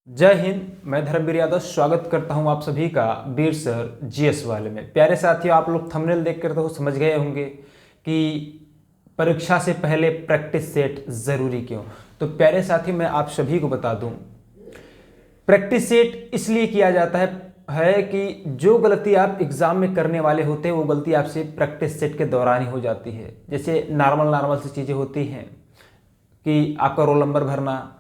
जय हिंद। मैं धर्मवीर यादव स्वागत करता हूं आप सभी का वीर सर जीएस वाले में। प्यारे साथियों, आप लोग थंबनेल देख कर तो समझ गए होंगे कि परीक्षा से पहले प्रैक्टिस सेट ज़रूरी क्यों। तो प्यारे साथियों, मैं आप सभी को बता दूं, प्रैक्टिस सेट इसलिए किया जाता है कि जो गलती आप एग्ज़ाम में करने वाले होते हैं वो गलती आपसे प्रैक्टिस सेट के दौरान ही हो जाती है। जैसे नॉर्मल सी चीज़ें होती हैं कि आपका रोल नंबर भरना,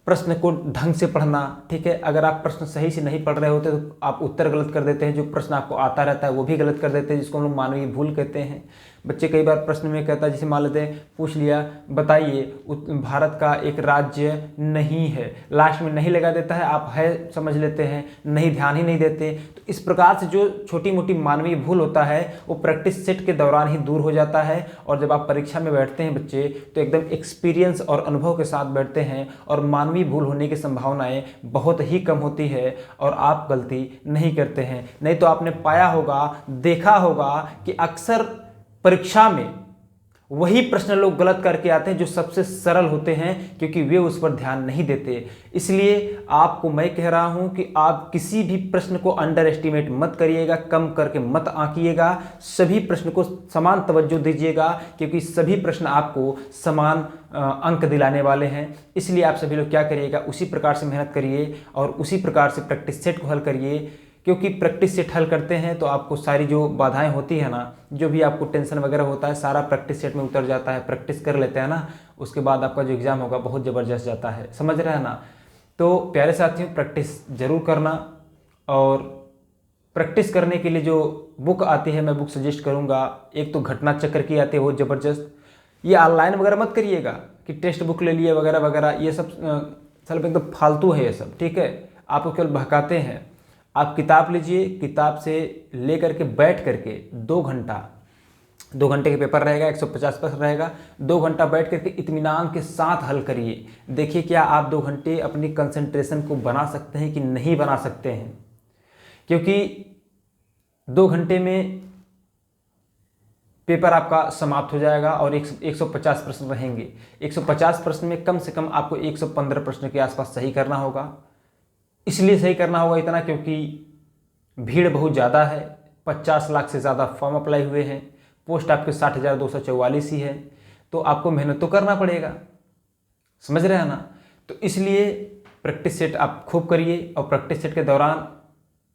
प्रश्न को ढंग से पढ़ना। ठीक है, अगर आप प्रश्न सही से नहीं पढ़ रहे होते तो आप उत्तर गलत कर देते हैं, जो प्रश्न आपको आता रहता है वो भी गलत कर देते हैं, जिसको हम लोग मानवीय भूल कहते हैं। बच्चे कई बार प्रश्न में कहता है, जैसे मान लेते हैं पूछ लिया, बताइए भारत का एक राज्य नहीं है, लास्ट में नहीं लगा देता है, आप है समझ लेते हैं, नहीं ध्यान ही नहीं देते। तो इस प्रकार से जो छोटी मोटी मानवीय भूल होता है वो प्रैक्टिस सेट के दौरान ही दूर हो जाता है। और जब आप परीक्षा में बैठते हैं बच्चे, तो एकदम एक्सपीरियंस और अनुभव के साथ बैठते हैं और मानवीय भूल होने की संभावनाएं बहुत ही कम होती है और आप गलती नहीं करते हैं। नहीं तो आपने पाया होगा, देखा होगा कि अक्सर परीक्षा में वही प्रश्न लोग गलत करके आते हैं जो सबसे सरल होते हैं, क्योंकि वे उस पर ध्यान नहीं देते। इसलिए आपको मैं कह रहा हूं कि आप किसी भी प्रश्न को अंडर एस्टिमेट मत करिएगा, कम करके मत आंकिएगा। सभी प्रश्न को समान तवज्जो दीजिएगा, क्योंकि सभी प्रश्न आपको समान अंक दिलाने वाले हैं। इसलिए आप सभी लोग क्या करिएगा, उसी प्रकार से मेहनत करिए और उसी प्रकार से प्रैक्टिस सेट को हल करिए। क्योंकि प्रैक्टिस सेट हल करते हैं तो आपको सारी जो बाधाएं होती है ना, जो भी आपको टेंशन वगैरह होता है, सारा प्रैक्टिस सेट में उतर जाता है। प्रैक्टिस कर लेते हैं ना, उसके बाद आपका जो एग्ज़ाम होगा बहुत ज़बरदस्त जाता है। समझ रहे हैं ना। तो प्यारे साथियों, प्रैक्टिस ज़रूर करना। और प्रैक्टिस करने के लिए जो बुक आती है, मैं बुक सजेस्ट करूँगा। एक तो घटना चक्र की आती है, बहुत ज़बरदस्त। ये ऑनलाइन वगैरह मत करिएगा कि टेक्स्ट बुक ले लिए वगैरह वगैरह, ये सब सब एकदम फालतू है ये सब। ठीक है, आपको केवल बहकाते हैं। आप किताब लीजिए, किताब से ले करके बैठ करके 2 घंटे के पेपर रहेगा, 150 प्रश्न रहेगा। 2 घंटा बैठ करके इत्मीनान के साथ हल करिए। देखिए क्या आप 2 घंटे अपनी कंसंट्रेशन को बना सकते हैं कि नहीं बना सकते हैं। क्योंकि 2 घंटे में पेपर आपका समाप्त हो जाएगा और 150 प्रश्न रहेंगे। 150 प्रश्न में कम से कम आपको 115 प्रश्न के आसपास सही करना होगा। इसलिए सही करना होगा इतना क्योंकि भीड़ बहुत ज़्यादा है। 50 लाख से ज़्यादा फॉर्म अप्लाई हुए हैं, पोस्ट आपके 60,244 ही है। तो आपको मेहनत तो करना पड़ेगा, समझ रहे हैं ना। तो इसलिए प्रैक्टिस सेट आप खूब करिए। और प्रैक्टिस सेट के दौरान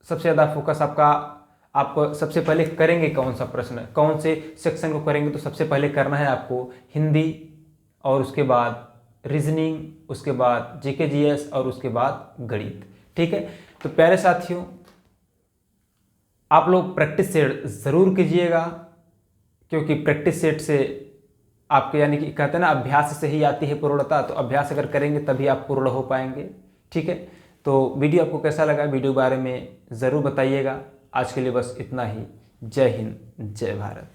सबसे ज़्यादा फोकस आप सबसे पहले करेंगे कौन सा प्रश्न, कौन से सेक्शन को करेंगे। तो सबसे पहले करना है आपको हिंदी, और उसके बाद रीजनिंग, उसके बाद जीके जीएस, और उसके बाद गणित। ठीक है, तो प्यारे साथियों, आप लोग प्रैक्टिस सेट ज़रूर कीजिएगा, क्योंकि प्रैक्टिस सेट से आपके, यानी कि कहते हैं ना, अभ्यास से ही आती है पूर्णता। तो अभ्यास अगर करेंगे तभी आप पूर्ण हो पाएंगे। ठीक है, तो वीडियो आपको कैसा लगा, वीडियो के बारे में ज़रूर बताइएगा। आज के लिए बस इतना ही। जय हिंद, जय भारत।